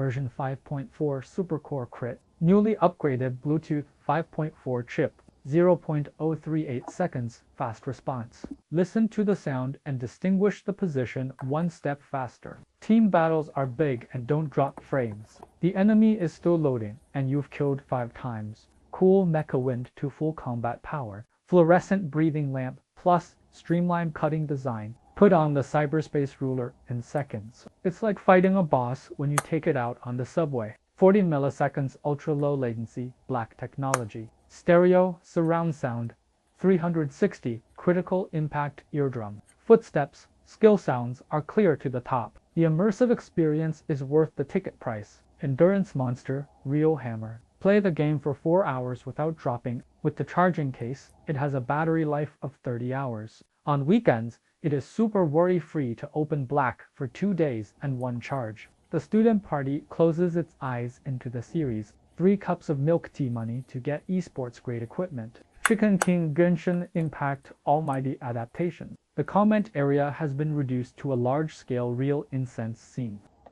version 5.4 Supercore Crit, newly upgraded Bluetooth 5.4 chip, 0.038 seconds fast response. Listen to the sound and distinguish the position one step faster. Team battles are big and don't drop frames. The enemy is still loading and you've killed 5 times. Cool mecha wind to full combat power. Fluorescent breathing lamp plus streamlined cutting design. Put on the cyberspace ruler in seconds. It's like fighting a boss when you take it out on the subway. 40 milliseconds ultra-low latency, black technology. Stereo, surround sound. 360, critical impact eardrum. Footsteps, skill sounds are clear to the top. The immersive experience is worth the ticket price. Endurance monster, real hammer. Play the game for 4 hours without dropping. With the charging case, it has a battery life of 30 hours. On weekends, it is super worry-free to open black for 2 days and 1 charge. The student party closes its eyes into the series. 3 cups of milk tea money to get esports grade equipment. Chicken King Genshin Impact Almighty adaptation. The comment area has been reduced to a large-scale real incense scene.